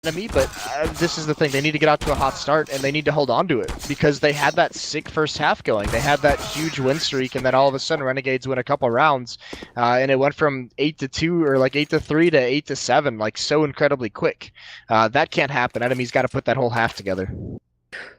Enemy, but this is the thing. They need to get out to a hot start, and they need to hold on to it, because they had that sick first half going. They had that huge win streak, and then all of a sudden Renegades win a couple rounds, and it went from 8-2 or like 8-3 to 8-7, like so incredibly quick. That can't happen. Enemy's got to put that whole half together.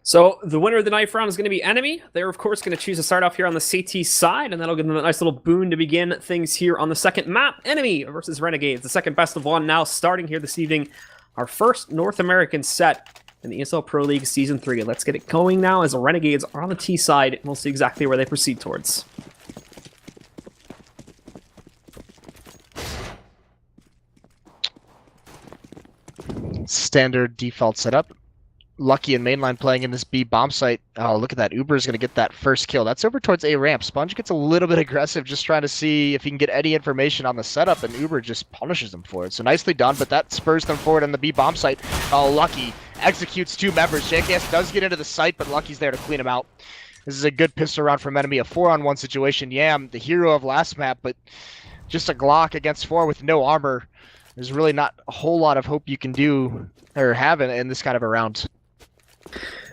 So the winner of the knife round is going to be Enemy. They're, of course, going to choose to start off here on the CT side, and that'll give them a nice little boon to begin things here on the second map. Enemy versus Renegades, the second best of one now starting here this evening. Our first North American set in the ESL Pro League Season 3. Let's get it going now as the Renegades are on the T side, and we'll see exactly where they proceed towards. Standard default setup. Lucky and Mainline playing in this B bomb site. Oh, look at that. Uber is going to get that first kill. That's over towards A ramp. Sponge gets a little bit aggressive, just trying to see if he can get any information on the setup, and Uber just punishes them for it. So nicely done, but that spurs them forward on the B bomb site. Oh, Lucky executes two members. JKS does get into the site, but Lucky's there to clean him out. This is a good pistol round from Enemy, a 4-on-1 situation. Yam, the hero of last map, but just a Glock against 4 with no armor. There's really not a whole lot of hope you can do or have in this kind of a round.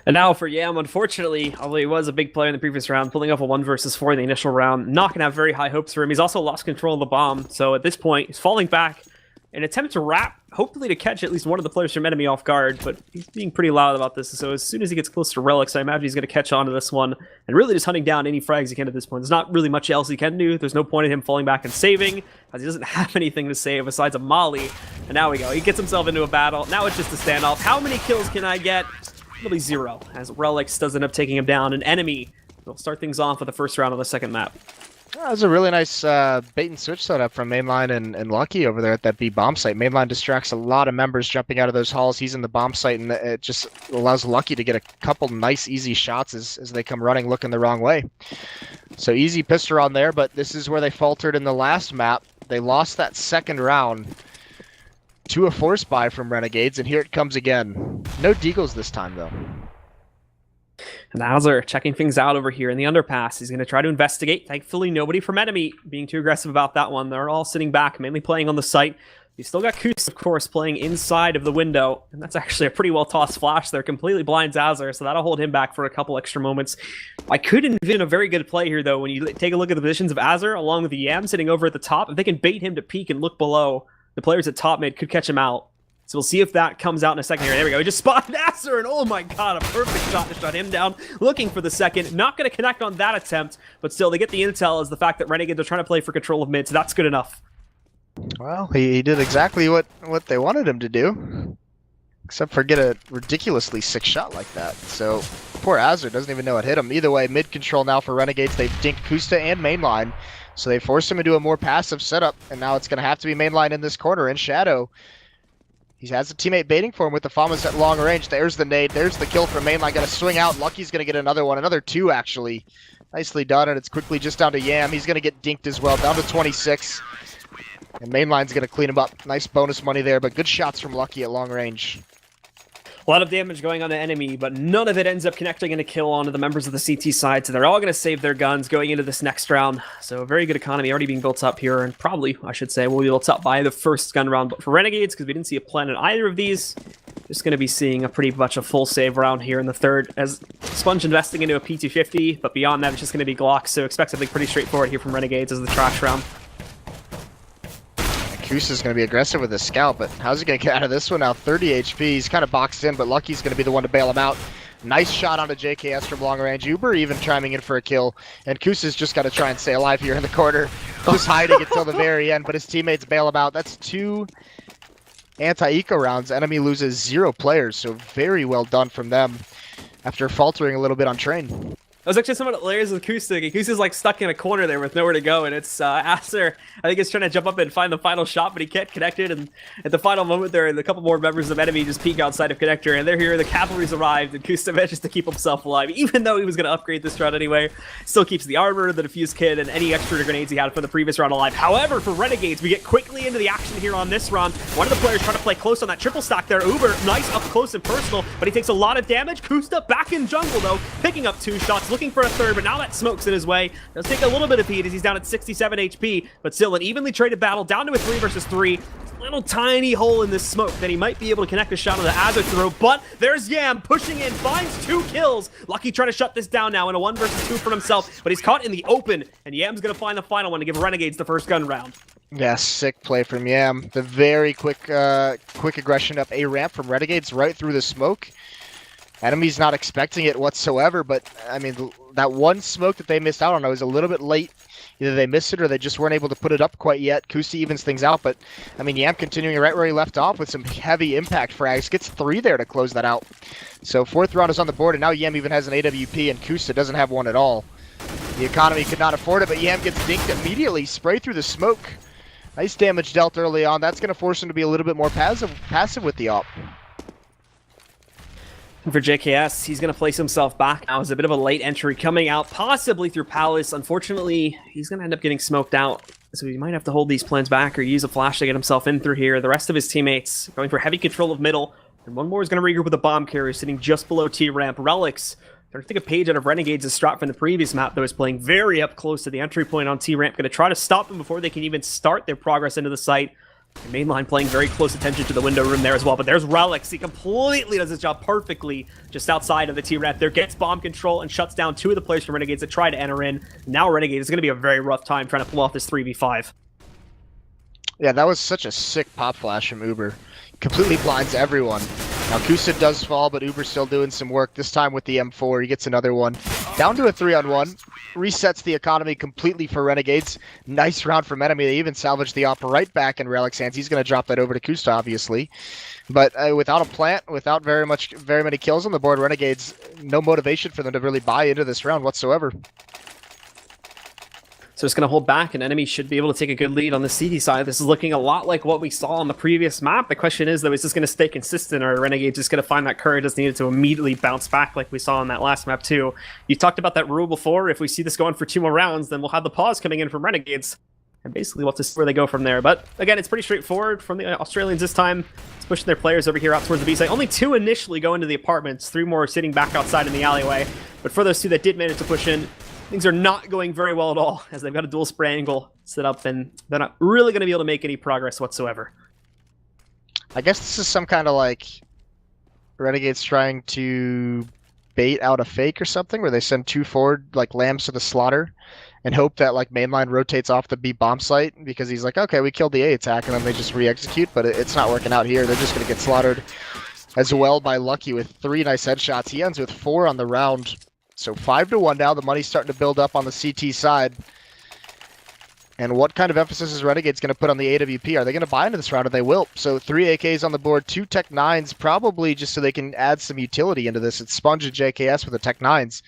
And now for Yam, unfortunately, although he was a big player in the previous round, pulling off a 1 versus 4 in the initial round, not going to have very high hopes for him. He's also lost control of the bomb, so at this point, he's falling back in an attempt to wrap, hopefully to catch at least one of the players from Enemy off guard, but he's being pretty loud about this, so as soon as he gets close to Relics, I imagine he's going to catch on to this one, and really just hunting down any frags he can at this point. There's not really much else he can do. There's no point in him falling back and saving, as he doesn't have anything to save besides a molly. And now we go. He gets himself into a battle. Now it's just a standoff. How many kills can I get? Really 0, as Relics does end up taking him down. An Enemy will start things off with the first round on the second map. That was a really nice bait and switch setup from Mainline and Lucky over there at that B bomb site. Mainline distracts a lot of members jumping out of those halls. He's in the bomb site, and it just allows Lucky to get a couple nice, easy shots as they come running, looking the wrong way. So easy pistol on there, but this is where they faltered in the last map. They lost that second round to a force buy from Renegades, and here it comes again. No deagles this time, though. And Hauser checking things out over here in the underpass. He's going to try to investigate. Thankfully, nobody from Enemy being too aggressive about that one. They're all sitting back, mainly playing on the site. You've still got Kus, of course, playing inside of the window, and that's actually a pretty well-tossed flash there. Completely blinds Hauser, so that'll hold him back for a couple extra moments. I could envision a very good play here, though, when you take a look at the positions of Hauser, along with the Yam sitting over at the top. If they can bait him to peek and look below, the players at top mid could catch him out. So we'll see if that comes out in a second here. There we go. He just spotted Hauser, and oh my god, a perfect shot to shut him down. Looking for the second. Not going to connect on that attempt, but still, they get the intel as the fact that Renegades are trying to play for control of mid, so that's good enough. Well, he did exactly what they wanted him to do, except for get a ridiculously sick shot like that. So poor Hauser doesn't even know what hit him. Either way, mid control now for Renegades. They've dinked Kusta and Mainline, so they forced him into a more passive setup, and now it's going to have to be Mainline in this corner in shadow. He has a teammate baiting for him with the Famas at long range. There's the nade. There's the kill from Mainline. Got to swing out. Lucky's going to get another one. Another 2, actually. Nicely done, and it's quickly just down to Yam. He's going to get dinked as well. Down to 26. And Mainline's going to clean him up. Nice bonus money there, but good shots from Lucky at long range. A lot of damage going on to Enemy, but none of it ends up connecting in a kill onto the members of the CT side, so they're all going to save their guns going into this next round. So a very good economy already being built up here, and probably, I should say, will be built up by the first gun round. But for Renegades, because we didn't see a plan in either of these, just going to be seeing a pretty much a full save round here in the third, as Sponge investing into a P250, but beyond that, it's just going to be Glocks, so expect something pretty straightforward here from Renegades as the trash round. Kus is going to be aggressive with his scout, but how's he going to get out of this one now? 30 HP. He's kind of boxed in, but Lucky's going to be the one to bail him out. Nice shot onto JKS from long range. Uber even chiming in for a kill, and Kus has just got to try and stay alive here in the corner. Just hiding until the very end, but his teammates bail him out. That's 2 anti-eco rounds. Enemy loses 0 players, so very well done from them after faltering a little bit on train. That was actually some of the layers of Acoustic. Acoustic's like stuck in a corner there with nowhere to go, and it's Hauser, I think, is trying to jump up and find the final shot, but he can't connect it, and at the final moment there, a couple more members of Enemy just peek outside of Connector, and they're here, the cavalry's arrived, and Acoustic manages to keep himself alive, even though he was going to upgrade this round anyway. Still keeps the armor, the defuse kit, and any extra grenades he had for the previous round alive. However, for Renegades, we get quickly into the action here on this round. One of the players trying to play close on that triple stack there. Uber, nice up close and personal, but he takes a lot of damage. Kusta back in jungle, though, picking up 2 shots. looking for a third, but now that smoke's in his way. Does take a little bit of heat as he's down at 67 HP, but still an evenly traded battle, down to a 3 versus 3. Little tiny hole in this smoke that he might be able to connect a shot on the Azure throw, but there's Yam pushing in, finds 2 kills. Lucky trying to shut this down now in a 1 versus 2 for himself, but he's caught in the open, and Yam's gonna find the final one to give Renegades the first gun round. Yeah, sick play from Yam. The very quick aggression up A ramp from Renegades right through the smoke. Enemy's not expecting it whatsoever, but I mean, that one smoke that they missed out on was a little bit late. Either they missed it or they just weren't able to put it up quite yet. Kusa evens things out, but I mean, Yam continuing right where he left off with some heavy impact frags. Gets 3 there to close that out. So 4th round is on the board, and now Yam even has an AWP, and Kusa doesn't have one at all. The economy could not afford it, but Yam gets dinked immediately. Spray through the smoke. Nice damage dealt early on. That's going to force him to be a little bit more passive with the op. And for JKS, he's going to place himself back now as a bit of a late entry coming out, possibly through Palace. Unfortunately, he's going to end up getting smoked out, so he might have to hold these plans back or use a flash to get himself in through here. The rest of his teammates going for heavy control of middle, and one more is going to regroup with a bomb carrier sitting just below T-ramp. Relics, going to take a page out of Renegades' strat from the previous map that was playing very up close to the entry point on T-ramp. Going to try to stop them before they can even start their progress into the site. And Mainline playing very close attention to the window room there as well, but there's Relics. He completely does his job perfectly just outside of the T-ramp there, gets bomb control and shuts down 2 of the players from Renegades that try to enter in. Now Renegade is going to be a very rough time trying to pull off this 3v5. Yeah, that was such a sick pop flash from Uber. Completely blinds everyone. Now Kusa does fall, but Uber's still doing some work, this time with the M4. He gets another one. Down to a 3-on-1. Resets the economy completely for Renegades. Nice round from Enemy. They even salvaged the op right back in Relic's hands. He's going to drop that over to Kusta, obviously. But without a plant, without very many kills on the board, Renegades, no motivation for them to really buy into this round whatsoever. So it's going to hold back, and Enemy should be able to take a good lead on the CD side. This is looking a lot like what we saw on the previous map. The question is, though, is this going to stay consistent, or are Renegade just going to find that courage that's needed to immediately bounce back like we saw on that last map, too? You talked about that rule before. If we see this going for 2 more rounds, then we'll have the pause coming in from Renegades. And basically, we'll have to see where they go from there. But, again, it's pretty straightforward from the Australians this time. It's pushing their players over here out towards the B side. Only 2 initially go into the apartments. 3 more sitting back outside in the alleyway. But for those 2 that did manage to push in, things are not going very well at all, as they've got a dual spray angle set up, and they're not really going to be able to make any progress whatsoever. I guess this is some kind of like Renegades trying to bait out a fake or something, where they send 2 forward like lambs to the slaughter and hope that like Mainline rotates off the B bomb site, because he's like, okay, we killed the A attack, and then they just re-execute, but it's not working out here. They're just going to get slaughtered as well by Lucky with 3 nice headshots. He ends with 4 on the round. So 5-1 now. The money's starting to build up on the CT side. And what kind of emphasis is Renegades going to put on the AWP? Are they going to buy into this round? Or they will. So 3 AKs on the board, 2 Tech 9s, probably just so they can add some utility into this. It's Sponge and JKS with the Tech 9s.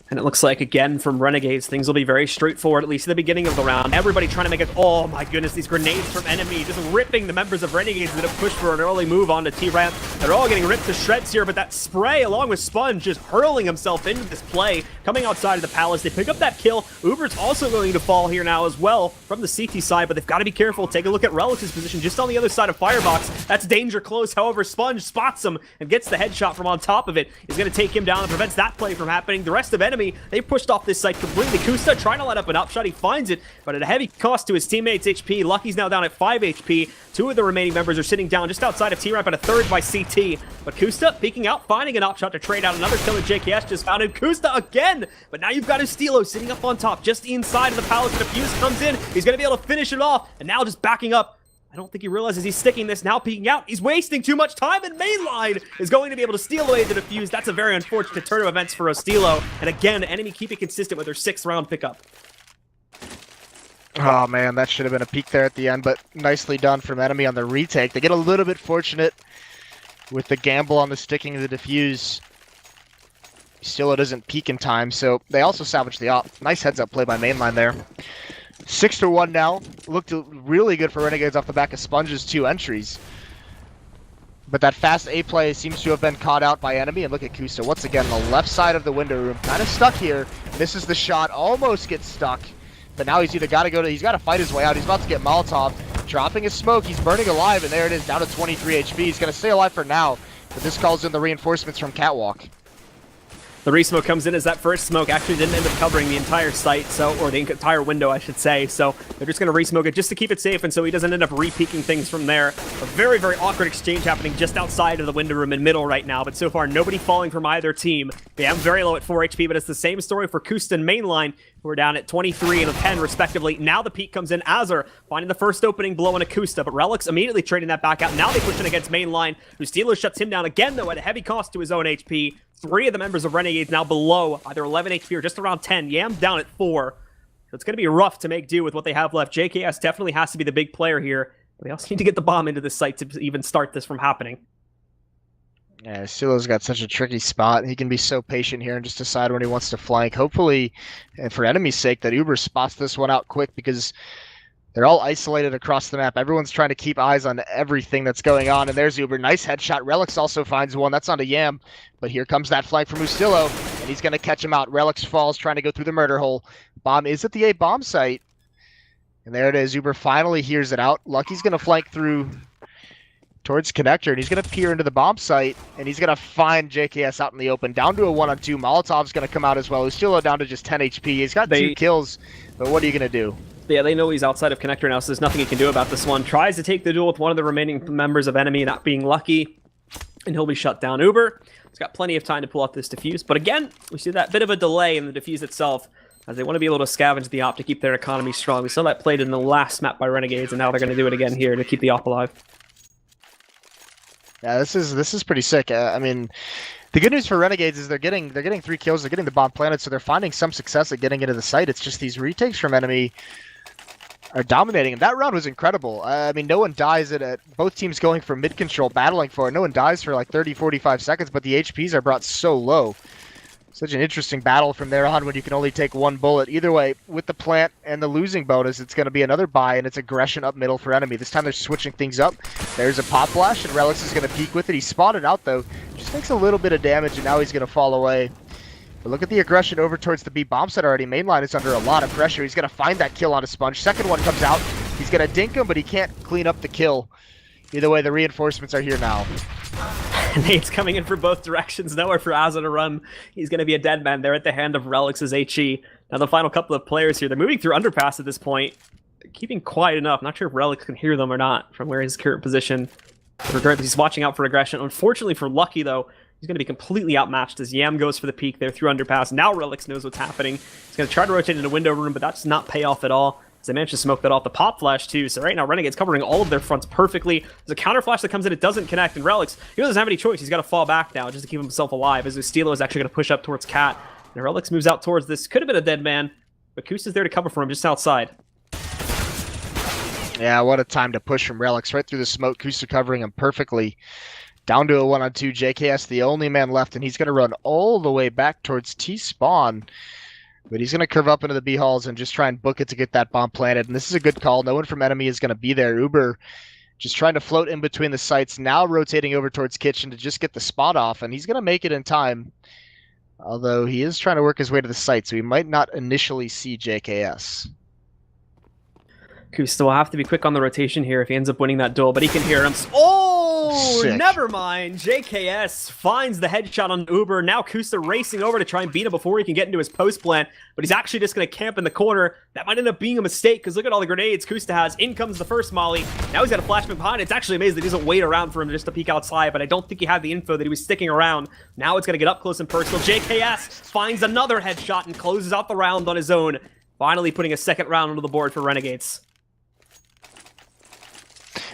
And it looks like, again, from Renegades, things will be very straightforward, at least at the beginning of the round. Everybody trying to make it... Oh, my goodness, these grenades from Enemy just ripping the members of Renegades that have pushed for an early move onto T-ramp. They're all getting ripped to shreds here, but that spray, along with Sponge, just hurling himself into this play. Coming outside of the Palace, they pick up that kill. Uber's also going to fall here now as well from the CT side, but they've got to be careful. Take a look at Relic's position just on the other side of Firebox. That's danger close. However, Sponge spots him and gets the headshot from on top of it. He's going to take him down and prevents that play from happening. The rest of Enemy, they pushed off this site completely. Kusta trying to let up an upshot. He finds it, but at a heavy cost to his teammates' HP. Lucky's now down at 5 HP. 2 of the remaining members are sitting down just outside of T-ramp at a third by CT. But Kusta peeking out, finding an upshot to trade out. Another kill that JKS just found him. Kusta again! But now you've got Estilo sitting up on top, just inside of the Palace. The Fuse comes in. He's going to be able to finish it off. And now just backing up. I don't think he realizes he's sticking this, now peeking out. He's wasting too much time, and Mainline is going to be able to steal away the defuse. That's a very unfortunate turn of events for Ostilo. And again, Enemy keep it consistent with their 6th round pickup. Oh man, that should have been a peek there at the end, but nicely done from Enemy on the retake. They get a little bit fortunate with the gamble on the sticking of the defuse. Still, it doesn't peak in time, so they also salvage the op. Nice heads-up play by Mainline there. 6-1 now. Looked really good for Renegades off the back of Sponge's 2 entries. But that fast A play seems to have been caught out by Enemy. And look at Kusa once again on the left side of the window room. Kind of stuck here. Misses the shot. Almost gets stuck. But now he's either got to he's got to fight his way out. He's about to get Molotov. Dropping his smoke. He's burning alive. And there it is, down to 23 HP. He's going to stay alive for now. but this calls in the reinforcements from Catwalk. The re-smoke comes in as that first smoke actually didn't end up covering the entire site, or the entire window, I should say. So they're just going to re-smoke it just to keep it safe, and so he doesn't end up re-peeking things from there. A very, very awkward exchange happening just outside of the window room in middle right now, but so far nobody falling from either team. They am very low at 4 HP, but it's the same story for Kusta and Mainline, who are down at 23 and 10 respectively. Now the peak comes in. Azur finding the first opening blow on Akusta, but Relics immediately trading that back out. Now they push in against Mainline, who Steelers shuts him down again, though, at a heavy cost to his own HP. 3 of the members of Renegades now below either 11 HP or just around 10. Yam down at 4. So it's going to be rough to make do with what they have left. JKS definitely has to be the big player here, but they also need to get the bomb into this site to even start this from happening. Yeah, Silo's got such a tricky spot. He can be so patient here and just decide when he wants to flank. Hopefully, and for enemy's sake, that Uber spots this one out quick, because they're all isolated across the map. Everyone's trying to keep eyes on everything that's going on, and there's Uber. Nice headshot. Relics also finds one. That's onto Yam, but here comes that flank from Ustillo, and he's going to catch him out. Relics falls, trying to go through the murder hole. Bomb is at the A bomb site, and there it is. Uber finally hears it out. Lucky's going to flank through towards connector, and he's going to peer into the bomb site, and he's going to find JKS out in the open. Down to a 1-on-2. Molotov's going to come out as well. Ustillo down to just 10 HP. He's got 2 kills, but what are you going to do? Yeah, they know he's outside of connector now, so there's nothing he can do about this one. Tries to take the duel with one of the remaining members of Enemy, not being lucky, and he'll be shut down. Uber, he's got plenty of time to pull out this defuse, but again, we see that bit of a delay in the defuse itself, as they want to be able to scavenge the op to keep their economy strong. We saw that played in the last map by Renegades, and now they're going to do it again here to keep the op alive. Yeah, this is pretty sick. I mean, the good news for Renegades is they're getting 3 kills, they're getting the bomb planted, so they're finding some success at getting into the site. It's just these retakes from Enemy are dominating, and that round was incredible. I mean, no one dies at both teams going for mid control, battling for it. No one dies for like 30-45 seconds, but the HPs are brought so low. Such an interesting battle from there on when you can only take 1 bullet. Either way, with the plant and the losing bonus, it's going to be another buy, and it's aggression up middle for Enemy. This time they're switching things up. There's a pop flash, and Relics is going to peek with it. He's spotted out, though. Just takes a little bit of damage, and now he's going to fall away. But look at the aggression over towards the B bomb set already. Mainline is under a lot of pressure. He's going to find that kill on a sponge. Second one comes out. He's going to dink him, but he can't clean up the kill. Either way, the reinforcements are here now. Nate's coming in for both directions. Nowhere for Azur to run. He's going to be a dead man there at the hand of Relics' HE. Now the final couple of players here. They're moving through underpass at this point. Keeping quiet enough. Not sure if Relics can hear them or not from where his current position. He's watching out for aggression. Unfortunately for Lucky, though, he's going to be completely outmatched as Yam goes for the peek there through underpass. Now Relics knows what's happening. He's going to try to rotate into window room, but that does not pay off at all, as they managed to smoke that off. The pop flash, too. So right now, Renegade's covering all of their fronts perfectly. There's a counter flash that comes in. It doesn't connect, and Relics, he doesn't have any choice. He's got to fall back now just to keep himself alive, as Ustilo is actually going to push up towards Cat. And Relics moves out towards this. Could have been a dead man, but Kusta's there to cover for him just outside. Yeah, what a time to push from Relics right through the smoke. Kusta covering him perfectly. Down to a 1-on-2. JKS, the only man left, and he's going to run all the way back towards T-spawn. But he's going to curve up into the B halls and just try and book it to get that bomb planted. And this is a good call. No one from Enemy is going to be there. Uber just trying to float in between the sites, now rotating over towards Kitchen to just get the spot off, and he's going to make it in time. Although he is trying to work his way to the site, so he might not initially see JKS. Kusta will have to be quick on the rotation here if he ends up winning that duel, but he can hear him. Oh, Sick. Never mind. JKS finds the headshot on Uber. Now Kusta racing over to try and beat him before he can get into his post plant, but he's actually just going to camp in the corner. That might end up being a mistake, because look at all the grenades Kusta has. In comes the first molly. Now he's got a flashbang behind. It's actually amazing that he doesn't wait around for him just to peek outside, but I don't think he had the info that he was sticking around. Now it's going to get up close and personal. JKS finds another headshot and closes out the round on his own, finally putting a second round onto the board for Renegades.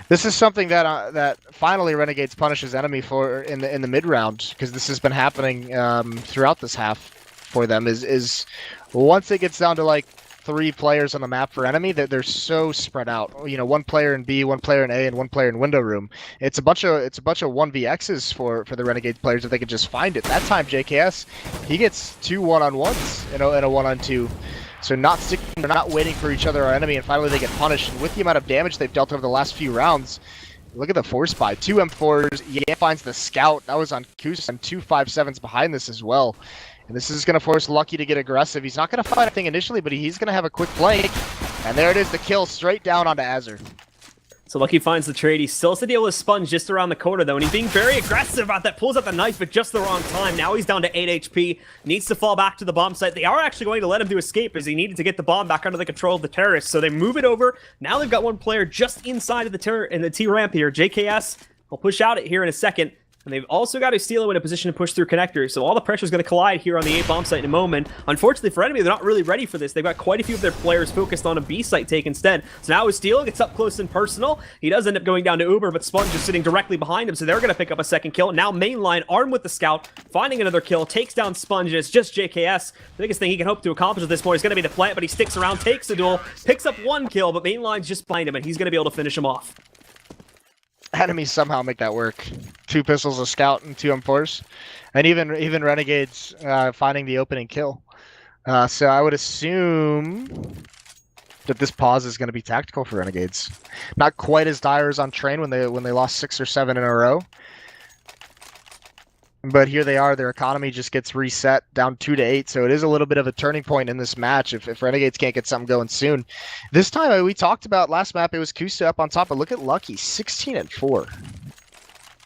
This is something that that finally Renegades punishes Enemy for in the mid round, because this has been happening throughout this half for them. Is once it gets down to like 3 players on the map for Enemy, they're so spread out. You know, 1 player in B, 1 player in A, and 1 player in window room. It's a bunch of 1vx's for the Renegade players if they could just find it. That time JKS, he gets 2 1-on-1s in a 1-on-2. So not sticking, they're not waiting for each other or Enemy, and finally they get punished. And with the amount of damage they've dealt over the last few rounds, look at the force buy. 2 M4s, Yam finds the scout. That was on Kusa, and 2 5.7s behind this as well. And this is going to force Lucky to get aggressive. He's not going to find anything initially, but he's going to have a quick flank. And there it is, the kill straight down onto Azur. So Lucky finds the trade. He still has to deal with Sponge just around the corner, though, and he's being very aggressive about that. Pulls out the knife at just the wrong time. Now he's down to 8 HP. Needs to fall back to the bomb site. They are actually going to let him do escape as he needed to get the bomb back under the control of the terrorists. So they move it over. Now they've got one player just inside of the T ramp here. JKS will push out it here in a second. And they've also got Estilo in a position to push through connectors, so all the pressure is going to collide here on the A bomb site in a moment. Unfortunately for Enemy, they're not really ready for this. They've got quite a few of their players focused on a B site take instead. So now Estilo gets up close and personal. He does end up going down to Uber, but Sponge is sitting directly behind him, so they're going to pick up a second kill. Now Mainline, armed with the scout, finding another kill, takes down Sponge. It's just JKS. The biggest thing he can hope to accomplish at this point is going to be the plant, but he sticks around, takes the duel, picks up one kill, but Mainline's just behind him, and he's going to be able to finish him off. Enemies somehow make that work. 2 pistols, a scout, and 2 M4s. And even Renegades finding the opening kill. So I would assume that this pause is going to be tactical for Renegades. Not quite as dire as on Train when they lost 6 or 7 in a row. But here they are, their economy just gets reset down 2 to 8, so it is a little bit of a turning point in this match if Renegades can't get something going soon. This time, we talked about last map, it was Kusta up on top, but look at Lucky, 16 and 4.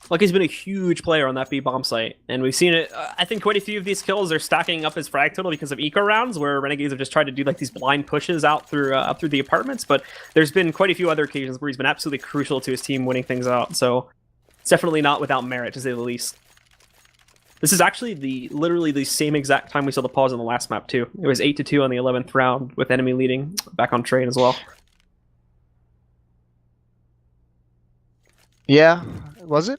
Lucky's been a huge player on that B bomb site, and we've seen it. I think quite a few of these kills are stacking up as frag total because of eco rounds, where Renegades have just tried to do like these blind pushes out through up through the apartments. But there's been quite a few other occasions where he's been absolutely crucial to his team winning things out. So it's definitely not without merit, to say the least. This is actually literally the same exact time we saw the pause in the last map too. It was 8-2 on the 11th round with Enemy leading back on Train as well. Yeah, was it?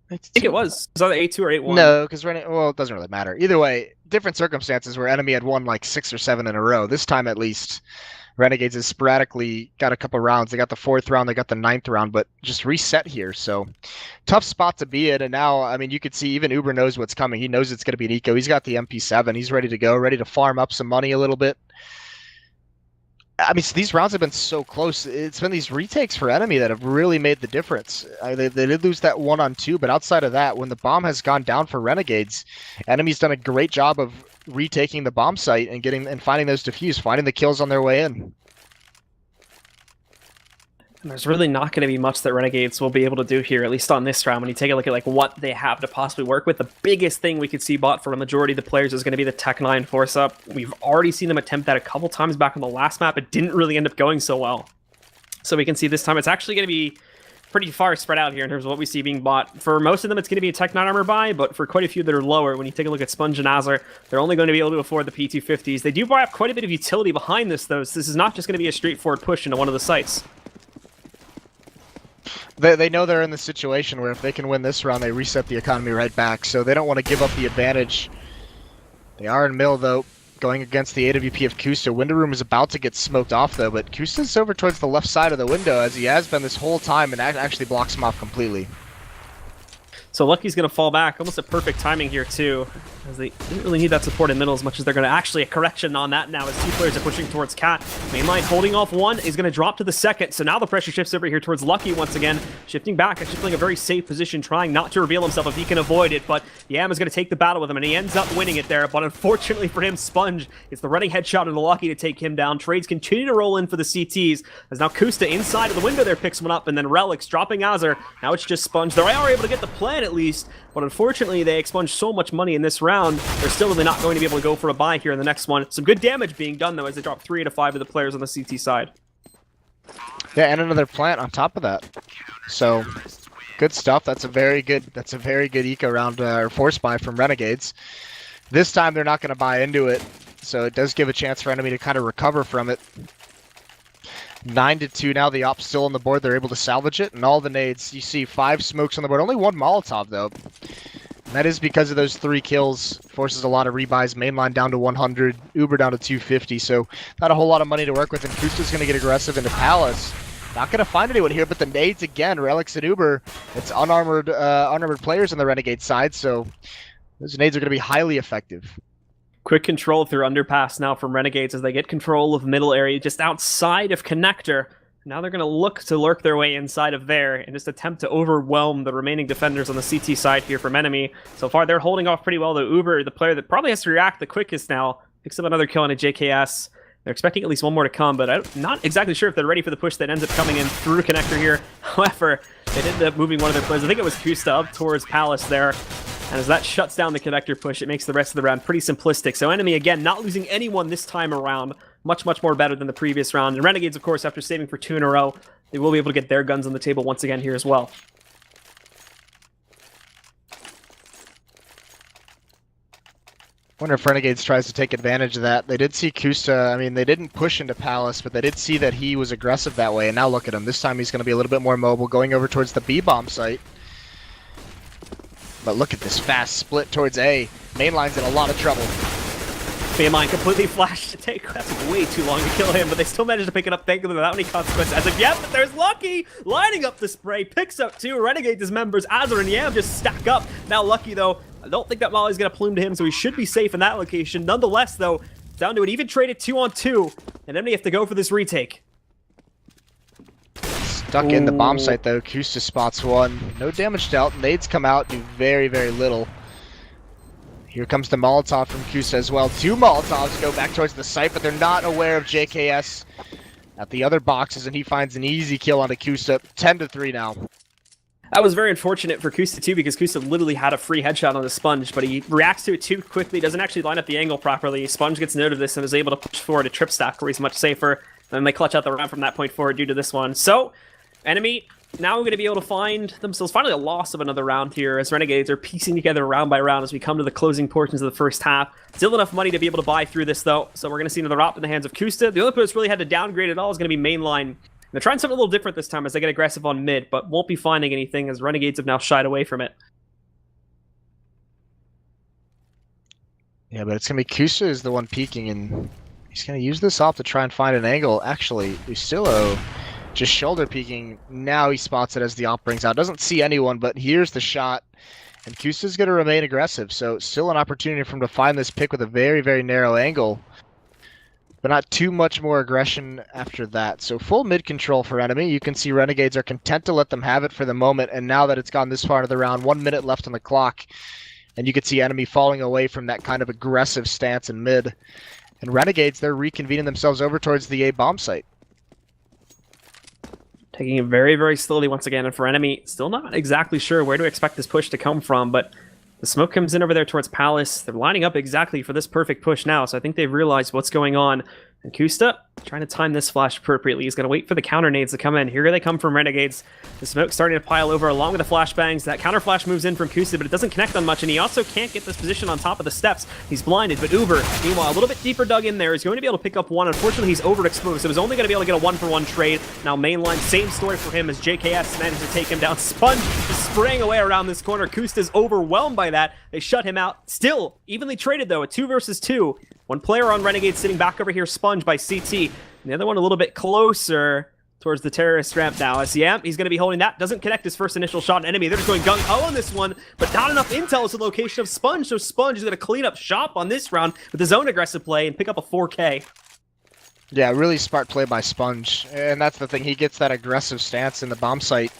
I think it was. It was either 8-2 or 8-1. No, because well, it doesn't really matter. Either way, different circumstances where Enemy had won like 6 or 7 in a row. This time at least, Renegades has sporadically got a couple rounds. They got the 4th round, they got the 9th round, but just reset here. So tough spot to be in. And now, I mean, you could see even Uber knows what's coming. He knows it's going to be an eco. He's got the MP7. He's ready to go, ready to farm up some money a little bit. I mean, these rounds have been so close. It's been these retakes for Enemy that have really made the difference. They did lose that 1-on-2, but outside of that, when the bomb has gone down for Renegades, Enemy's done a great job of retaking the bomb site and finding those defuse, finding the kills on their way in. And there's really not going to be much that Renegades will be able to do here, at least on this round. When you take a look at like what they have to possibly work with, the biggest thing we could see bought for a majority of the players is going to be the Tech 9 force up. We've already seen them attempt that a couple times back on the last map. It didn't really end up going so well. So we can see this time it's actually going to be pretty far spread out here in terms of what we see being bought. For most of them, it's going to be a Tech 9 armor buy, but for quite a few that are lower, when you take a look at Sponge and Azar, they're only going to be able to afford the P250s. They do buy up quite a bit of utility behind this, though, so this is not just going to be a straightforward push into one of the sites. They know they're in the situation where if they can win this round, they reset the economy right back, so they don't want to give up the advantage. They are in middle, though, going against the AWP of Kusta. Window room is about to get smoked off, though, but Kusta's over towards the left side of the window, as he has been this whole time, and actually blocks him off completely. So Lucky's going to fall back. Almost a perfect timing here, too, as they didn't really need that support in middle as much as they're going to actually a correction on that now as 2 players are pushing towards Cat. Mainline holding off 1 is going to drop to the 2nd, so now the pressure shifts over here towards Lucky once again, shifting back, actually playing a very safe position, trying not to reveal himself if he can avoid it, but Yam is going to take the battle with him, and he ends up winning it there, but unfortunately for him, Sponge is the running headshot into Lucky to take him down. Trades continue to roll in for the CTs, as now Kusta inside of the window there picks one up, and then Relics dropping Azar. Now it's just Sponge. They are able to get the plan at least, but unfortunately they expunged so much money in this round, they're still really not going to be able to go for a buy here in the next one. Some good damage being done, though, as they drop 3 out of 5 of the players on the CT side. Yeah, and another plant on top of that. So, good stuff. That's a very good eco round or force buy from Renegades. This time they're not going to buy into it, so it does give a chance for Enemy to kind of recover from it. 9-2 now, the op's still on the board. They're able to salvage it, and all the nades. You see 5 smokes on the board. Only 1 Molotov, though. And that is because of those 3 kills. Forces a lot of rebuys. Mainline down to 100. Uber down to 250. So not a whole lot of money to work with. And Kusta's going to get aggressive into Palace. Not going to find anyone here, but the nades again. Relics and Uber. It's unarmored players on the Renegade side. So those nades are going to be highly effective. Quick control through underpass now from Renegades as they get control of middle area just outside of connector. Now they're going to look to lurk their way inside of there and just attempt to overwhelm the remaining defenders on the CT side here from Enemy. So far, they're holding off pretty well, though. Uber, the player that probably has to react the quickest now, picks up another kill on a JKS. They're expecting at least one more to come, but I'm not exactly sure if they're ready for the push that ends up coming in through connector here. However, they did end up moving one of their players. I think it was Kusta up towards Palace there. And as that shuts down the connector push, it makes the rest of the round pretty simplistic. So Enemy, again, not losing anyone this time around. Much, much more better than the previous round. And Renegades, of course, after saving for 2 in a row, they will be able to get their guns on the table once again here as well. Wonder if Renegades tries to take advantage of that. They did see Kusta. I mean, they didn't push into Palace, but they did see that he was aggressive that way. And now look at him. This time he's going to be a little bit more mobile, going over towards the B-bomb site. But look at this fast split towards A. Mainline's in a lot of trouble. Mainline completely flashed to take. That's way too long to kill him, but they still managed to pick it up, thankfully, without any consequence. As of yet, but there's Lucky lining up the spray, picks up 2. Renegades' members, Azur and Yam, just stack up. Now Lucky, though, I don't think that Molly's going to plume to him, so he should be safe in that location. Nonetheless, though, down to an even traded 2-on-2, and Enemy have to go for this retake. Stuck in the bomb site, though. Kusta spots one. No damage dealt. Nades come out, do very, very little. Here comes the Molotov from Kusta as well. 2 Molotovs go back towards the site, but they're not aware of JKS at the other boxes, and he finds an easy kill onto Kusta. 10-3 now. That was very unfortunate for Kusta too, because Kusta literally had a free headshot on the Sponge, but he reacts to it too quickly, doesn't actually line up the angle properly. Sponge gets note of this and is able to push forward a trip stack where he's much safer. And then they clutch out the round from that point forward due to this one. So, Enemy now going to be able to find themselves finally a loss of another round here, as Renegades are piecing together round by round as we come to the closing portions of the first half. Still enough money to be able to buy through this though, so we're going to see another op in the hands of Kusta. The only player that's really had to downgrade at all is going to be Mainline. They're trying something a little different this time as they get aggressive on mid, but won't be finding anything as Renegades have now shied away from it. Yeah, but it's going to be Kusta is the one peeking, and he's going to use this op to try and find an angle. Actually, Ustillo just shoulder peeking. Now he spots it as the op brings out. Doesn't see anyone, but here's the shot. And Kusta's going to remain aggressive, so still an opportunity for him to find this pick with a very, very narrow angle. But not too much more aggression after that. So full mid control for Enemy. You can see Renegades are content to let them have it for the moment, and now that it's gone this far into the round, 1 minute left on the clock, and you can see Enemy falling away from that kind of aggressive stance in mid. And Renegades, they're reconvening themselves over towards the A bomb site. Taking it very, very slowly once again, and for Enemy, still not exactly sure where to expect this push to come from, but the smoke comes in over there towards Palace. They're lining up exactly for this perfect push now, so I think they've realized what's going on. And Kusta trying to time this flash appropriately. He's going to wait for the counter nades to come in. Here they come from Renegades. The smoke's starting to pile over along with the flashbangs. That counter flash moves in from Kusta, but it doesn't connect on much, and he also can't get this position on top of the steps. He's blinded, but Uber, meanwhile, a little bit deeper dug in there, is going to be able to pick up one. Unfortunately, he's overexposed, so he's only going to be able to get a 1-for-1 trade. Now, Mainline, same story for him as JKS managed to take him down. Sponge is spraying away around this corner. Kusta's overwhelmed by that. They shut him out. Still, evenly traded, though, a 2 versus 2. One player on Renegade sitting back over here, Sponge by CT. And the other one a little bit closer towards the terrorist ramp now. As yeah, he's going to be holding that. Doesn't connect his first initial shot on Enemy. They're just going gung-ho on this one, but not enough intel as the location of Sponge. So Sponge is going to clean up shop on this round with his own aggressive play and pick up a 4K. Yeah, really smart play by Sponge. And that's the thing. He gets that aggressive stance in the bomb site.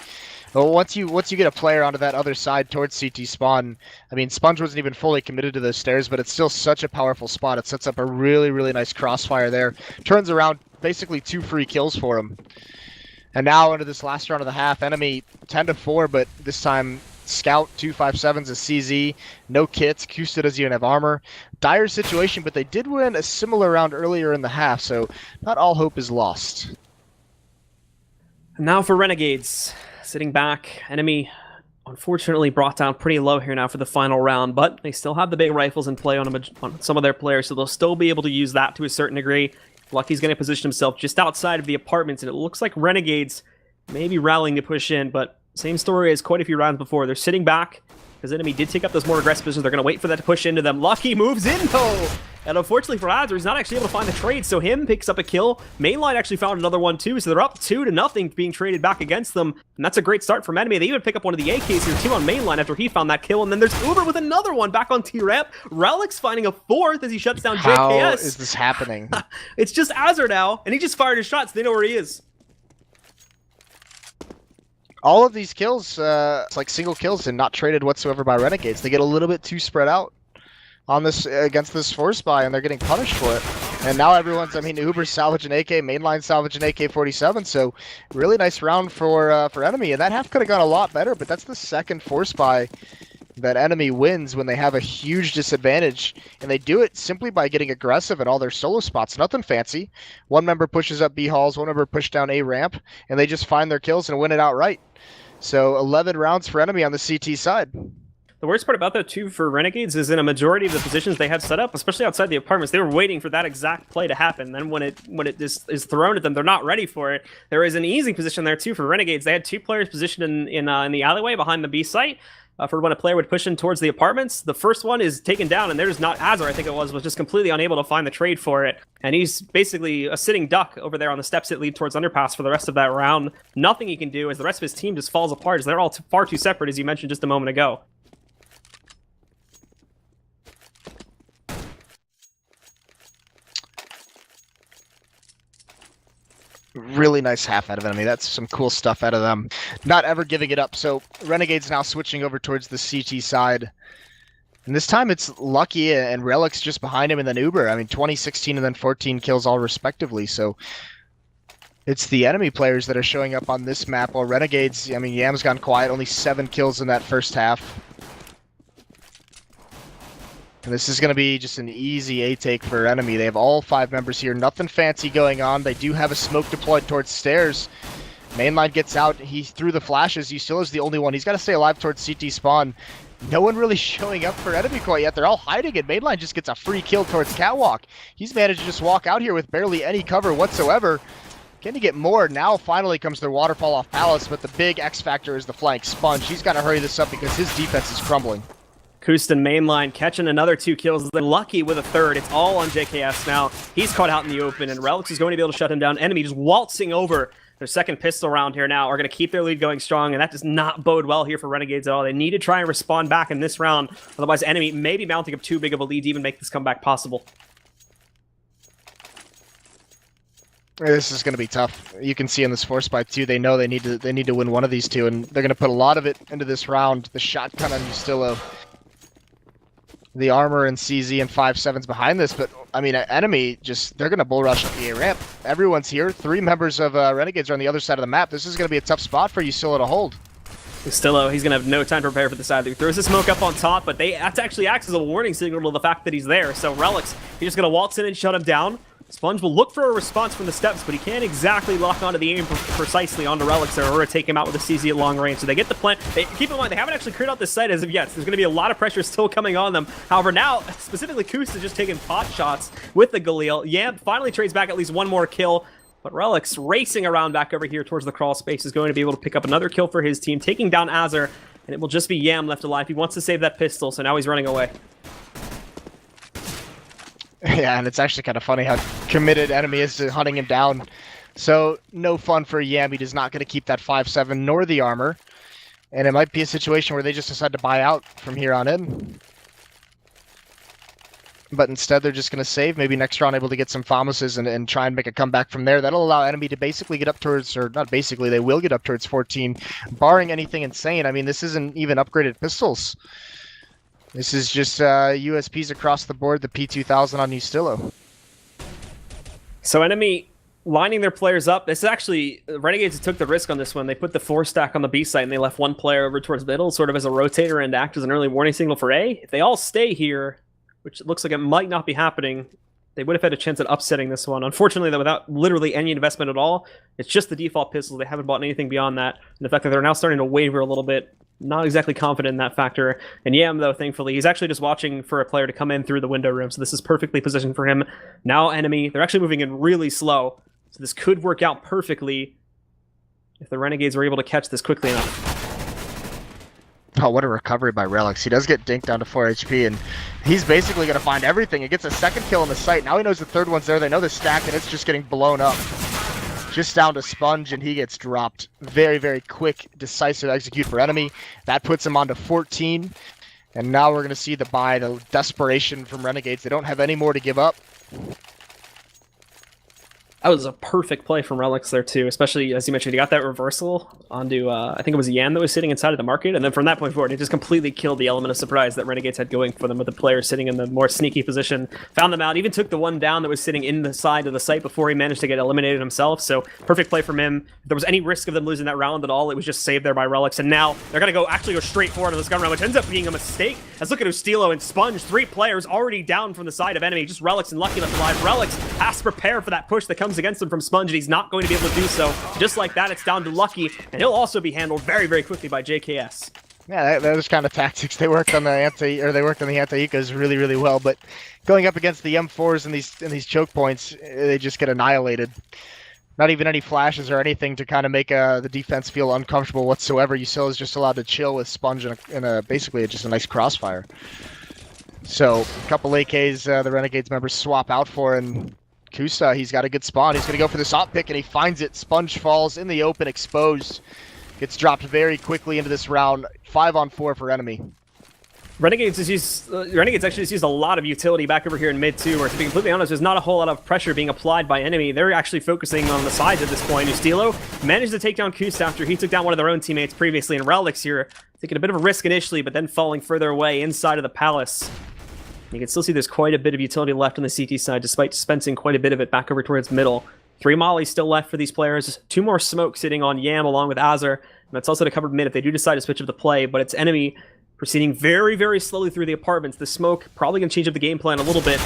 Well, once you get a player onto that other side towards CT spawn, I mean, Sponge wasn't even fully committed to those stairs, but it's still such a powerful spot. It sets up a really, really nice crossfire there. Turns around, basically 2 free kills for him. And now into this last round of the half, Enemy 10-4, but this time Scout 257's a CZ, no kits, Kusta doesn't even have armor. Dire situation, but they did win a similar round earlier in the half, so not all hope is lost. And now for Renegades. Sitting back, Enemy unfortunately brought down pretty low here now for the final round, but they still have the big rifles in play on some of their players, so they'll still be able to use that to a certain degree. Lucky's going to position himself just outside of the apartments, and it looks like Renegades may be rallying to push in, but same story as quite a few rounds before. They're sitting back because Enemy did take up those more aggressive positions. They're going to wait for that to push into them. Lucky moves in, though! And unfortunately for Azur, he's not actually able to find the trade, so him picks up a kill. Mainline actually found another one, too, so they're up 2-0 being traded back against them. And that's a great start from Enemy. They even pick up one of the AKs here, too, on Mainline after he found that kill. And then there's Uber with another one back on T-Ramp. Relic's finding a 4th as he shuts down JKS. How is this happening? It's just Azur now, and he just fired his shots. They know where he is. All of these kills, it's like single kills and not traded whatsoever by Renegades. They get a little bit too spread out on this against this force buy, and they're getting punished for it. And now everyone's, I mean, Uber's salvaging AK, Mainline salvaging AK-47, so really nice round for Enemy, and that half could have gone a lot better, but that's the second force buy that Enemy wins when they have a huge disadvantage, and they do it simply by getting aggressive in all their solo spots. Nothing fancy. One member pushes up B halls, one member pushes down A ramp, and they just find their kills and win it outright. So 11 rounds for Enemy on the CT side. The worst part about that, too, for Renegades is in a majority of the positions they had set up, especially outside the apartments, they were waiting for that exact play to happen. Then when it is thrown at them, they're not ready for it. There is an easy position there, too, for Renegades. They had two players positioned in the alleyway behind the B site. For when a player would push in towards the apartments. The first one is taken down, and there's not Azar, I think it was just completely unable to find the trade for it. And he's basically a sitting duck over there on the steps that lead towards underpass for the rest of that round. Nothing he can do as the rest of his team just falls apart, as they're all far too separate, as you mentioned just a moment ago. Really nice half out of Enemy. That's some cool stuff out of them. Not ever giving it up. So Renegade's now switching over towards the CT side. And this time it's Lucky and Relic's just behind him, and then Uber. I mean, 20, 16, and then 14 kills all respectively. So it's the Enemy players that are showing up on this map, while Renegades, I mean, Yam's gone quiet. Only 7 kills in that first half. And this is going to be just an easy A-take for Enemy. They have all 5 members here. Nothing fancy going on. They do have a smoke deployed towards stairs. Mainline gets out. He threw the flashes. He still is the only one. He's got to stay alive towards CT spawn. No one really showing up for Enemy quite yet. They're all hiding, and Mainline just gets a free kill towards Catwalk. He's managed to just walk out here with barely any cover whatsoever. Can he get more? Now finally comes their waterfall off Palace, but the big X factor is the flank Sponge. He's got to hurry this up because his defense is crumbling. Kustin Mainline catching another 2 kills, then Lucky with a third. It's all on JKS now. He's caught out in the open, and Relics is going to be able to shut him down. Enemy just waltzing over their second pistol round here now are going to keep their lead going strong, and that does not bode well here for Renegades at all. They need to try and respond back in this round. Otherwise, Enemy may be mounting up too big of a lead to even make this comeback possible. This is going to be tough. You can see in this force buy too. They know they need to win one of these two, and they're going to put a lot of it into this round. The shotgun on Justillo, the armor and CZ and 5.7s behind this, but I mean, Enemy they're going to bull rush up the A ramp. Everyone's here. 3 members of Renegades are on the other side of the map. This is going to be a tough spot for Justillo to hold. Justillo, he's going to have no time to prepare for this either. He throws the smoke up on top, but that actually acts as a warning signal to the fact that he's there. So Relics, he's just going to waltz in and shut him down. Sponge will look for a response from the steps, but he can't exactly lock onto the aim precisely onto Relics there or take him out with a CZ at long range. So they get the plant. Keep in mind, they haven't actually cleared out this site as of yet. So there's going to be a lot of pressure still coming on them. However, now, specifically, Kus is just taking pot shots with the Galil. Yam finally trades back at least one more kill. But Relics racing around back over here towards the crawl space is going to be able to pick up another kill for his team, taking down Azar. And it will just be Yam left alive. He wants to save that pistol, so now he's running away. Yeah, and it's actually kind of funny how committed Enemy is to hunting him down. So, no fun for Yam. He is not going to keep that 5.7 nor the armor. And it might be a situation where they just decide to buy out from here on in. But instead, they're just going to save. Maybe next round able to get some Famouses and try and make a comeback from there. That'll allow Enemy to basically get up towards, or not basically, they will get up towards 14, barring anything insane. I mean, this isn't even upgraded pistols. This is just USPs across the board, the P2000 on Justillo. So Enemy lining their players up. This is actually, Renegades took the risk on this one. They put the 4-stack on the B site and they left one player over towards middle, sort of as a rotator and act as an early warning signal for A. If they all stay here, which looks like it might not be happening, they would have had a chance at upsetting this one. Unfortunately, though, without literally any investment at all, it's just the default pistol. They haven't bought anything beyond that. And the fact that they're now starting to waver a little bit, not exactly confident in that factor. And Yam, though, thankfully, he's actually just watching for a player to come in through the window room, so this is perfectly positioned for him. Now Enemy, they're actually moving in really slow, so this could work out perfectly if the Renegades were able to catch this quickly enough. Oh, what a recovery by Relics. He does get dinked down to 4 HP, and he's basically going to find everything. He gets a second kill on the site. Now he knows the third one's there. They know the stack, and it's just getting blown up. Just down to Sponge, and he gets dropped. Very, very quick, decisive execute for Enemy. That puts him on to 14. And now we're going to see the buy, the desperation from Renegades. They don't have any more to give up. That was a perfect play from Relics there too, especially as you mentioned, he got that reversal onto I think it was Yan that was sitting inside of the market, and then from that point forward, it just completely killed the element of surprise that Renegades had going for them with the player sitting in the more sneaky position. Found them out, even took the one down that was sitting in the side of the site before he managed to get eliminated himself. So perfect play from him. If there was any risk of them losing that round at all, it was just saved there by Relics, and now they're gonna actually go straight forward on this gun round, which ends up being a mistake. Let's look at Ustilo and Sponge, 3 players already down from the side of enemy. Just Relics and Lucky left alive. Relics has to prepare for that push that comes against him from Sponge, and he's not going to be able to do so. Just like that, it's down to Lucky, and he'll also be handled very, very quickly by JKS. Yeah, those kind of tactics, they worked on the anti-Ecos really, really well, but going up against the M4s and these choke points, they just get annihilated. Not even any flashes or anything to kind of make the defense feel uncomfortable whatsoever. Usil is just allowed to chill with Sponge in a basically just a nice crossfire. So a couple AKs the Renegades members swap out for, and Kusa, he's got a good spawn. He's going to go for this op pick, and he finds it. Sponge falls in the open, exposed. Gets dropped very quickly into this round. 5-on-4 for enemy. Renegades actually just used a lot of utility back over here in mid too, where to be completely honest, there's not a whole lot of pressure being applied by enemy. They're actually focusing on the sides at this point. Ustilo managed to take down Kusa after he took down one of their own teammates previously, and Relics here taking a bit of a risk initially, but then falling further away inside of the palace. You can still see there's quite a bit of utility left on the CT side, despite dispensing quite a bit of it back over towards middle. 3 mollies still left for these players. 2 more smokes sitting on Yam along with Azur. And that's also to cover mid if they do decide to switch up the play, but it's enemy proceeding very, very slowly through the apartments. The smoke probably going to change up the game plan a little bit.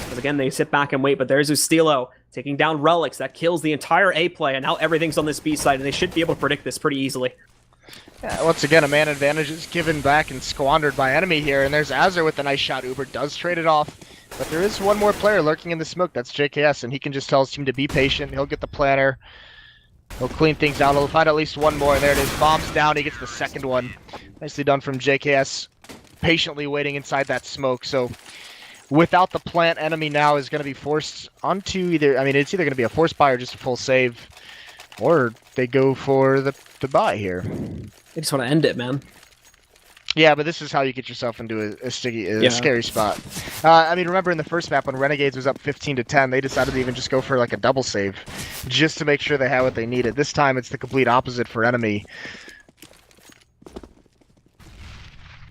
But again, they sit back and wait, but there's Ustilo taking down Relics. That kills the entire A play, and now everything's on this B side, and they should be able to predict this pretty easily. Yeah, once again, a man advantage is given back and squandered by enemy here, and there's Azur with a nice shot. Uber does trade it off, but there is one more player lurking in the smoke. That's JKS, and he can just tell his team to be patient. He'll get the planner. He'll clean things out. He'll find at least one more. There it is. Bombs down. He gets the second one. Nicely done from JKS. Patiently waiting inside that smoke. So without the plant, enemy now is going to be forced onto either... I mean, it's either going to be a force buy or just a full save. Or they go for the buy here. They just want to end it, man. Yeah, but this is how you get yourself into a scary spot. I mean, remember in the first map when Renegades was up 15-10, they decided to even just go for like a double save, just to make sure they had what they needed. This time it's the complete opposite for enemy.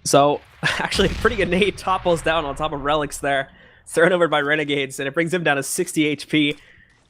So, actually, a pretty good nade topples down on top of Relics there. Thrown over by Renegades, and it brings him down to 60 HP.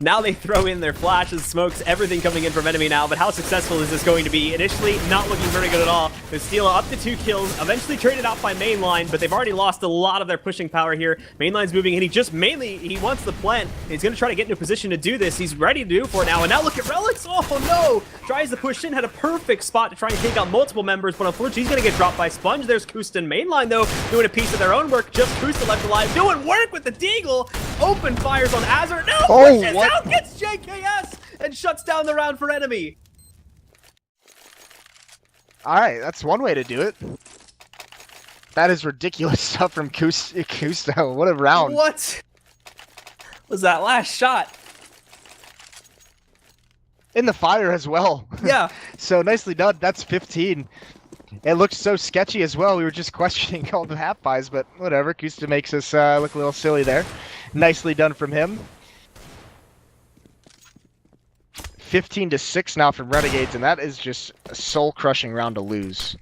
Now they throw in their flashes, smokes, everything coming in from enemy now, but how successful is this going to be? Initially, not looking very good at all. Ustilo up to 2 kills, eventually traded out by Mainline, but they've already lost a lot of their pushing power here. Mainline's moving in, he wants the plant, and he's going to try to get into a position to do this. He's ready to do for it now, and now look at Relics! Oh no! Tries to push in, had a perfect spot to try and take out multiple members, but unfortunately he's going to get dropped by Sponge. There's Kusta and Mainline though, doing a piece of their own work. Just Kusta left alive, doing work with the Deagle! Open fires on Azur. No! Pushes out, gets JKS, and shuts down the round for enemy. Alright, that's one way to do it. That is ridiculous stuff from Kusta. What a round. What was that last shot? In the fire as well. Yeah. So nicely done. That's 15. It looked so sketchy as well. We were just questioning all the half buys, but whatever. Kusta makes us look a little silly there. Nicely done from him. 15-6 now from Renegades, and that is just a soul-crushing round to lose.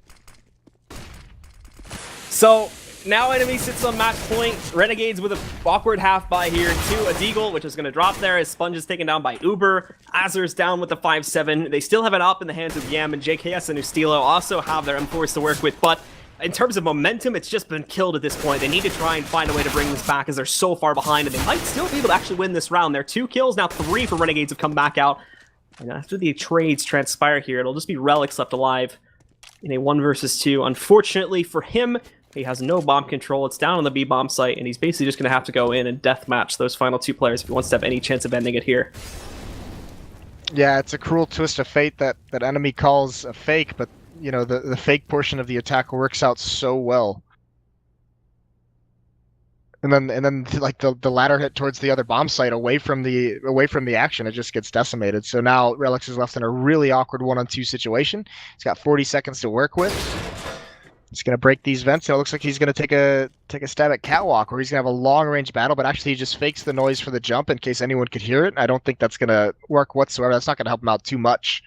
So now enemy sits on match point. Renegades with an awkward half buy here to a Deagle, which is going to drop there as Sponge is taken down by Uber. Azur's down with the 5-7. They still have an op in the hands of Yam, and JKS and Ustilo also have their M4s to work with, but in terms of momentum, it's just been killed at this point. They need to try and find a way to bring this back as they're so far behind, and they might still be able to actually win this round. They're 2 kills, now 3 for Renegades have come back out. And after the trades transpire here, it'll just be Relics left alive in a 1 versus 2. Unfortunately for him, he has no bomb control. It's down on the B bomb site, and he's basically just going to have to go in and deathmatch those final 2 players if he wants to have any chance of ending it here. Yeah, it's a cruel twist of fate that enemy calls a fake, but you know, the fake portion of the attack works out so well. And then like the ladder hit towards the other bomb site away from the action, it just gets decimated. So now Relics is left in a really awkward 1-on-2 situation. He's got 40 seconds to work with. He's gonna break these vents, and it looks like he's gonna take a stab at Catwalk, where he's gonna have a long range battle, but actually he just fakes the noise for the jump in case anyone could hear it. I don't think that's gonna work whatsoever. That's not gonna help him out too much.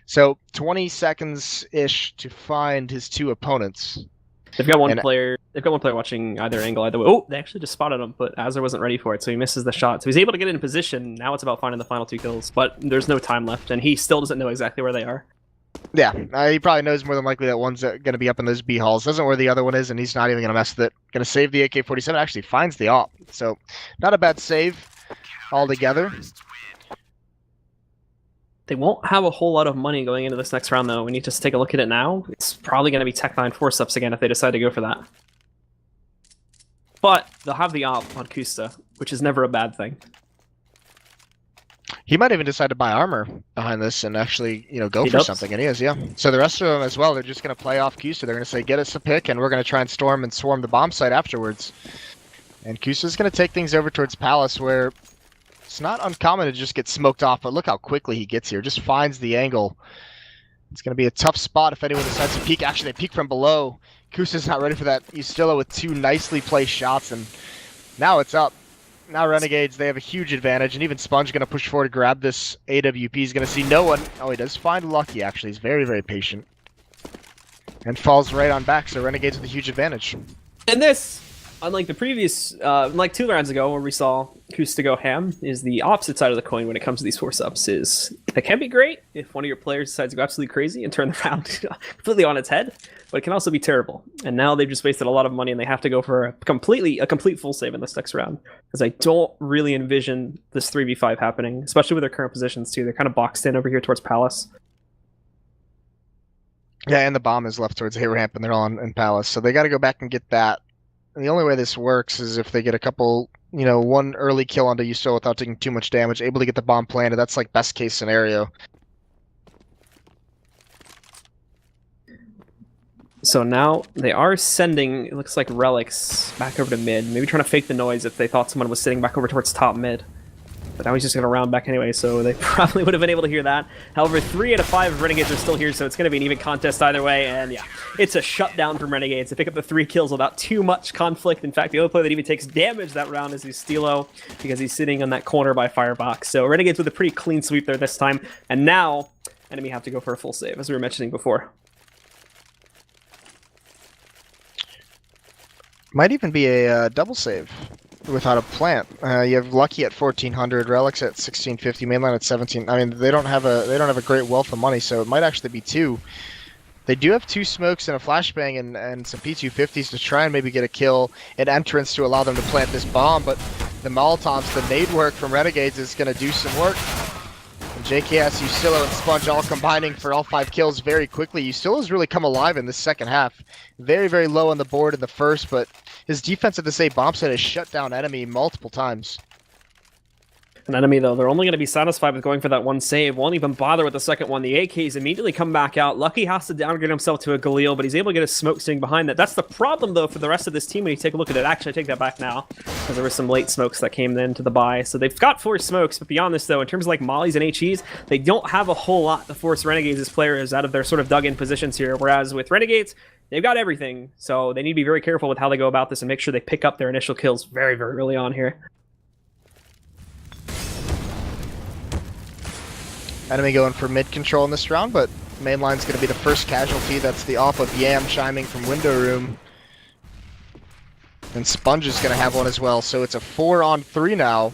So 20 seconds ish to find his two opponents. They've got one player. They've got one player watching either angle, either way. Oh, they actually just spotted him, but Azure wasn't ready for it, so he misses the shot. So he's able to get in position. Now it's about finding the final two kills, but there's no time left, and he still doesn't know exactly where they are. Yeah, he probably knows more than likely that one's going to be up in those B halls. Doesn't know where the other one is, and he's not even going to mess with it. Going to save the AK-47. Actually finds the op, so not a bad save altogether. They won't have a whole lot of money going into this next round, though. We need to just take a look at it now. It's probably going to be Tech9 force-ups again if they decide to go for that. But they'll have the op on Kusta, which is never a bad thing. He might even decide to buy armor behind this and actually, go for something. And he is, yeah. So the rest of them as well, they're just going to play off Kusta. They're going to say, get us a pick, and we're going to try and storm and swarm the bomb site afterwards. And Kusta's going to take things over towards Palace, where it's not uncommon to just get smoked off, but look how quickly he gets here. Just finds the angle. It's going to be a tough spot if anyone decides to peek. Actually, they peek from below. Kusta's not ready for that. Ustilla with two nicely placed shots, and now it's up. Now Renegades, they have a huge advantage, and even Sponge going to push forward to grab this AWP. He's going to see no one. Oh, he does find Lucky, actually. He's very, very patient. And falls right on back, so Renegades with a huge advantage. And this, unlike the previous, like 2 rounds ago where we saw Kusta go ham, is the opposite side of the coin when it comes to these force-ups. Is it can be great if one of your players decides to go absolutely crazy and turn the round completely on its head, but it can also be terrible. And now they've just wasted a lot of money, and they have to go for a complete full save in this next round, because I don't really envision this 3v5 happening, especially with their current positions too. They're kind of boxed in over here towards Palace. Yeah, and the bomb is left towards A-ramp, and they're all in Palace, so they got to go back and get that. And the only way this works is if they get a couple, one early kill onto Ustilla without taking too much damage, able to get the bomb planted. That's like best case scenario. So now they are sending, it looks like, relics back over to mid. Maybe trying to fake the noise if they thought someone was sitting back over towards top mid. But now he's just going to round back anyway, so they probably would have been able to hear that. However, 3 out of 5 Renegades are still here, so it's going to be an even contest either way. And yeah, it's a shutdown from Renegades. They pick up the 3 kills without too much conflict. In fact, the only player that even takes damage that round is Ustilla, because he's sitting on that corner by Firebox. So Renegades with a pretty clean sweep there this time. And now, Enemy have to go for a full save, as we were mentioning before. Might even be a double save without a plant. You have Lucky at 1400, Relics at 1650, Mainline at 17. I mean, they don't have a great wealth of money, so it might actually be 2. They do have 2 smokes and a flashbang and some P250s to try and maybe get a kill, an entrance to allow them to plant this bomb, but the Molotovs, the nade work from Renegades is going to do some work. And JKS, Ustilla, and Sponge all combining for all 5 kills very quickly. Ustilla's really come alive in this second half. Very, very low on the board in the first, but his defense at this A bomb site has shut down Enemy multiple times. An Enemy, though, they're only going to be satisfied with going for that 1 save. Won't even bother with the second one. The AKs immediately come back out. Lucky has to downgrade himself to a Galil, but he's able to get a smoke sitting behind that. That's the problem, though, for the rest of this team when you take a look at it. Actually, I take that back now, because there were some late smokes that came into the buy. So they've got 4 smokes, but beyond this, though, in terms of like mollies and HEs, they don't have a whole lot to force Renegades' players out of their sort of dug-in positions here, whereas with Renegades, they've got everything. So they need to be very careful with how they go about this and make sure they pick up their initial kills very, very early on here. Enemy going for mid control in this round, but Mainline's going to be the first casualty. That's the off of Yam chiming from window room. And Sponge is going to have one as well, so it's a 4-on-3 now.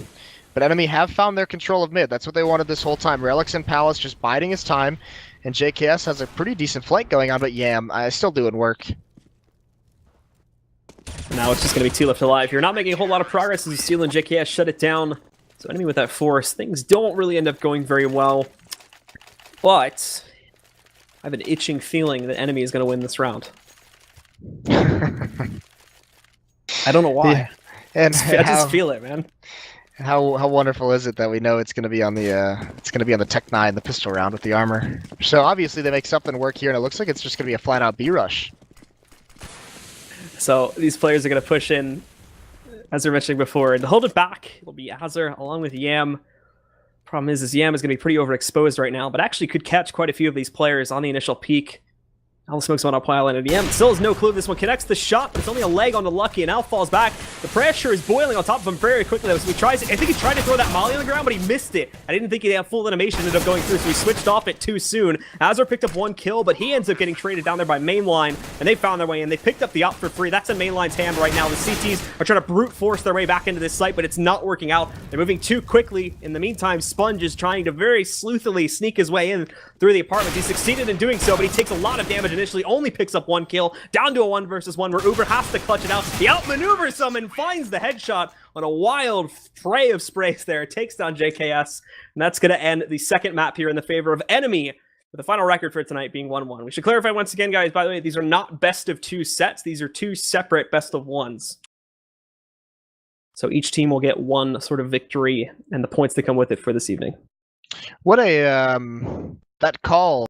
But Enemy have found their control of mid. That's what they wanted this whole time. Relics and Palace just biding his time, and JKS has a pretty decent flank going on, but Yam still doing work. Now it's just going to be 2 left alive. You're not making a whole lot of progress as Ustilla and JKS shut it down. So Enemy with that force, things don't really end up going very well. But I have an itching feeling that Enemy is going to win this round. I don't know why. Yeah. And I just feel it, man. How wonderful is it that we know it's going to be on the Tech9, the pistol round with the armor. So obviously they make something work here, and it looks like it's just going to be a flat-out B rush. So these players are going to push in, as we were mentioning before, and to hold it back, it'll be Azure along with Yam. Problem is Yam is going to be pretty overexposed right now, but actually could catch quite a few of these players on the initial peak. All the smoke's on up pile and EM still has no clue if this one connects the shot, but it's only a leg onto Lucky, and now falls back. The pressure is boiling on top of him very quickly, though, so he tries. I think he tried to throw that molly on the ground, but he missed it. I didn't think he'd have full animation, ended up going through, so he switched off it too soon. Azure picked up 1 kill, but he ends up getting traded down there by Mainline, and they found their way in. They picked up the op for free. That's in Mainline's hand right now. The CTs are trying to brute force their way back into this site, but it's not working out. They're moving too quickly. In the meantime, Sponge is trying to very sleuthily sneak his way in through the apartment. He succeeded in doing so, but he takes a lot of damage initially, only picks up 1 kill, down to a 1 versus 1 where Uber has to clutch it out. He outmaneuvers some and finds the headshot on a wild fray of sprays there. It takes down JKS, and that's going to end the second map here in the favor of Enemy, with the final record for tonight being 1-1. We should clarify once again, guys, by the way, these are not best of 2 sets. These are 2 separate best of 1s. So each team will get 1 sort of victory and the points that come with it for this evening. What a that call